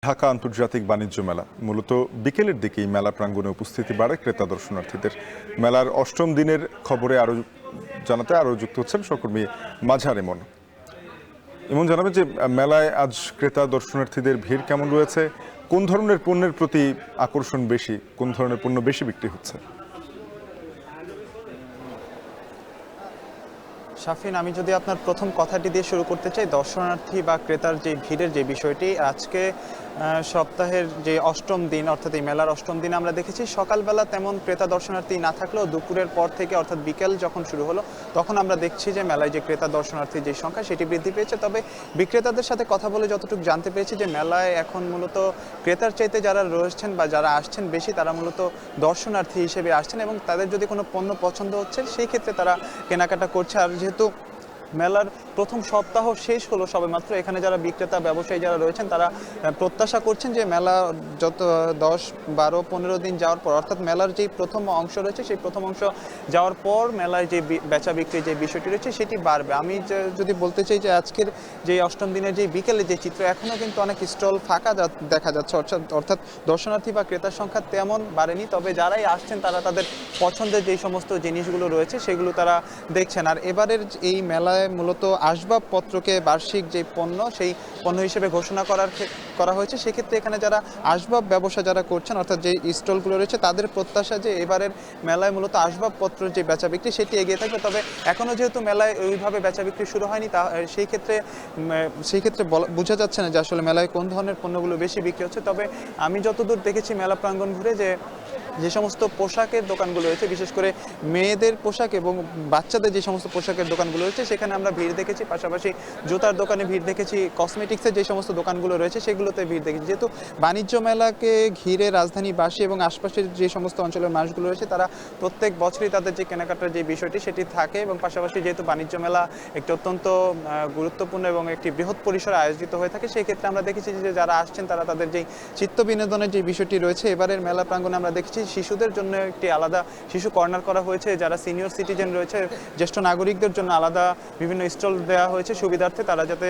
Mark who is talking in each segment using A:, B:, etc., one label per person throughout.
A: ঢাকা আন্তর্জাতিক বাণিজ্য মেলা মূলত বিকেলের দিকেই মেলা প্রাঙ্গণে উপস্থিতি বাড়ে ক্রেতা দর্শনার্থীদের। মেলার অষ্টম দিনের খবরে জানাতে আরো যুক্ত হচ্ছেন সহকর্মী মাঝার ইমন। ইমন, জানাবেন যে মেলায় আজ ক্রেতা দর্শনার্থীদের ভিড় কেমন রয়েছে, কোন ধরনের পণ্যের প্রতি আকর্ষণ বেশি, কোন ধরনের পণ্য বেশি বিক্রি হচ্ছে?
B: শাফিন, আমি যদি আপনার প্রথম কথাটি দিয়ে শুরু করতে চাই, দর্শনার্থী বা ক্রেতার যে ভিড়ের যে বিষয়টি আজকে সপ্তাহের যে অষ্টম দিন অর্থাৎ এই মেলার অষ্টম দিন আমরা দেখেছি সকালবেলা তেমন ক্রেতা দর্শনার্থী না থাকলেও দুপুরের পর থেকে অর্থাৎ বিকেল যখন শুরু হলো তখন আমরা দেখছি যে মেলায় যে ক্রেতা দর্শনার্থীর যে সংখ্যা সেটি বৃদ্ধি পেয়েছে। তবে বিক্রেতাদের সাথে কথা বলে যতটুকু জানতে পেরেছি যে মেলায় এখন মূলত ক্রেতার চাইতে যারা রয়েছেন বা যারা আসছেন বেশি তারা মূলত দর্শনার্থী হিসেবে আসছেন এবং তাদের যদি কোনো পণ্য পছন্দ হচ্ছে সেই ক্ষেত্রে তারা কেনাকাটা করছে। আর যেহেতু মেলার প্রথম সপ্তাহ শেষ হলো সবেমাত্র, এখানে যারা বিক্রেতা ব্যবসায়ী যারা রয়েছেন তারা প্রত্যাশা করছেন যে মেলা যত 10, 12, 15 দিন যাওয়ার পর অর্থাৎ মেলার যেই প্রথম অংশ রয়েছে সেই প্রথম অংশ যাওয়ার পর মেলায় যে বেচা বিক্রির যে বিষয়টি রয়েছে সেটি বাড়বে। আমি যদি বলতে চাই যে আজকের যে অষ্টম দিনের যে বিকেলে যে চিত্র, এখনও কিন্তু অনেক স্টল ফাঁকা দেখা যাচ্ছে, অর্থাৎ দর্শনার্থী বা ক্রেতার সংখ্যা তেমন বাড়েনি। তবে যারাই আসছেন তারা তাদের পছন্দের যেই সমস্ত জিনিসগুলো রয়েছে সেগুলো তারা দেখছেন। আর এবারের এই মেলায় মূলত আসবাবপত্রকে বার্ষিক যে পণ্য সেই পণ্য হিসেবে ঘোষণা করা হয়েছে। সেক্ষেত্রে এখানে যারা আসবাব ব্যবসা যারা করছেন অর্থাৎ যে স্টলগুলো রয়েছে তাদের প্রত্যাশা যে এবারের মেলায় মূলত আসবাবপত্র যে বেচা বিক্রি সেটি এগিয়ে থাকবে। তবে এখনও যেহেতু মেলায় ওইভাবে বেচা বিক্রি শুরু হয়নি সেই ক্ষেত্রে বোঝা যাচ্ছে না যে আসলে মেলায় কোন ধরনের পণ্যগুলো বেশি বিক্রি হচ্ছে। তবে আমি যতদূর দেখেছি মেলা প্রাঙ্গণ ঘুরে যে সমস্ত পোশাকের দোকানগুলো রয়েছে, বিশেষ করে মেয়েদের পোশাক এবং বাচ্চাদের যে সমস্ত পোশাকের দোকানগুলো রয়েছে সেখানে আমরা ভিড় দেখেছি। পাশাপাশি জুতার দোকানে ভিড় দেখেছি, কসমেটিক্সের যে সমস্ত দোকানগুলো রয়েছে সেগুলোতে ভিড় দেখেছি। যেহেতু বাণিজ্য মেলাকে ঘিরে রাজধানীবাসী এবং আশপাশের যে সমস্ত অঞ্চলের মানুষগুলো রয়েছে তারা প্রত্যেক বছরই তাদের যে কেনাকাটার যে বিষয়টি সেটি থাকে এবং পাশাপাশি যেহেতু বাণিজ্য মেলা একটি অত্যন্ত গুরুত্বপূর্ণ এবং একটি বৃহৎ পরিসরে আয়োজিত হয়ে থাকে, সেই ক্ষেত্রে আমরা দেখেছি যে যারা আসছেন তারা তাদের যেই চিত্ত বিনোদনের যে বিষয়টি রয়েছে, এবারের মেলা প্রাঙ্গণে আমরা দেখেছি শিশুদের জন্য একটি আলাদা শিশু কর্নার করা হয়েছে। যারা সিনিয়র সিটিজেন রয়েছে, জ্যেষ্ঠ নাগরিকদের জন্য আলাদা বিভিন্ন স্টল দেওয়া হয়েছে সুবিধার্থে, তারা যাতে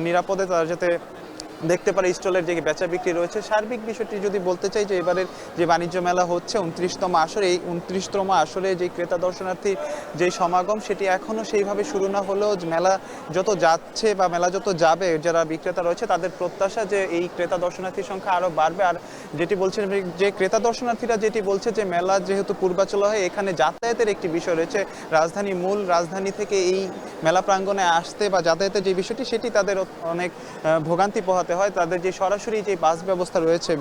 B: নিরাপদে তারা যাতে দেখতে পারে স্টলের যে বেচা বিক্রি রয়েছে। সার্বিক বিষয়টি যদি বলতে চাই যে এবারের যে বাণিজ্য মেলা হচ্ছে 29তম আসরে, এই 29তম আসরে যে ক্রেতা দর্শনার্থী যে সমাগম সেটি এখনও সেইভাবে শুরু না হলেও মেলা যত যাচ্ছে বা মেলা যত যাবে যারা বিক্রেতা রয়েছে তাদের প্রত্যাশা যে এই ক্রেতা দর্শনার্থীর সংখ্যা আরও বাড়বে। আর যেটি বলছেন যে ক্রেতা দর্শনার্থীরা যেটি বলছে যে মেলা যেহেতু পূর্বাচল হয় এখানে যাতায়াতের একটি বিষয় রয়েছে, মূল রাজধানী থেকে এই মেলা প্রাঙ্গণে আসতে বা যাতায়াতের যে বিষয়টি সেটি তাদের অনেক ভোগান্তি পোহাতে হয়। তাদের যে সরাসরি যে বাস ব্যবস্থা রয়েছে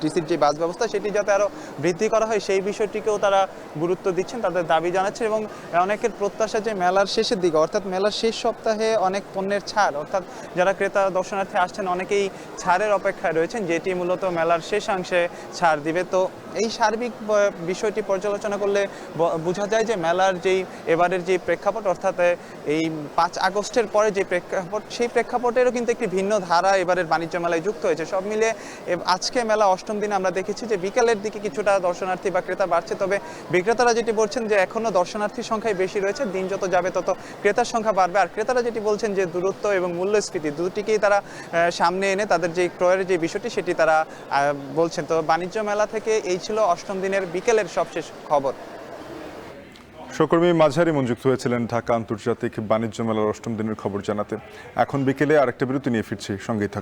B: টিসির যে বাস ব্যবস্থা সেটি যাতে আরও বৃদ্ধি করা হয় সেই বিষয়টিকেও তারা গুরুত্ব দিচ্ছেন, তাদের দাবি জানাচ্ছেন। এবং অনেকের প্রত্যাশা যে মেলার শেষের দিকে অর্থাৎ মেলার শেষ সপ্তাহে অনেক পণ্যের ছাড়, অর্থাৎ যারা ক্রেতা দর্শনার্থী আসছেন অনেকেই ছাড়ের অপেক্ষায় রয়েছেন যেটি মূলত মেলার শেষাংশে ছাড় দিবে। তো এই সার্বিক বিষয়টি পর্যালোচনা করলে বোঝা যায় যে মেলার এবারের যে প্রেক্ষাপট অর্থাৎ এই 5 আগস্টের পরে যে প্রেক্ষাপট সেই প্রেক্ষাপটেরও কিন্তু একটি ভিন্ন ধারা এবারের বাণিজ্য মেলায় যুক্ত হয়েছে। সব মিলে আজকে মেলা অষ্টম দিনে আমরা দেখেছি যে বিকালের দিকে কিছুটা দর্শনার্থী বা ক্রেতা বাড়ছে। তবে বিক্রেতারা যেটি বলছেন যে এখনও দর্শনার্থীর সংখ্যাই বেশি রয়েছে, দিন যত যাবে তত ক্রেতার সংখ্যা বাড়বে। আর ক্রেতারা যেটি বলছেন যে দূরত্ব এবং মূল্যস্ফীতি দুটিকেই তারা সামনে এনে তাদের যে ক্রয়ের যে বিষয়টি সেটি তারা বলছেন। তো বাণিজ্য মেলা থেকে এই ছিল অষ্টম দিনের বিকেলের সবশেষ খবর।
A: সহকর্মী মাঝারি ইমন যুক্ত হয়েছিলেন ঢাকা আন্তর্জাতিক বাণিজ্য মেলার অষ্টম দিনের খবর জানাতে। এখন বিকেলে আরেকটা বিরতি নিয়ে ফিরছি, সঙ্গেই থাকুন।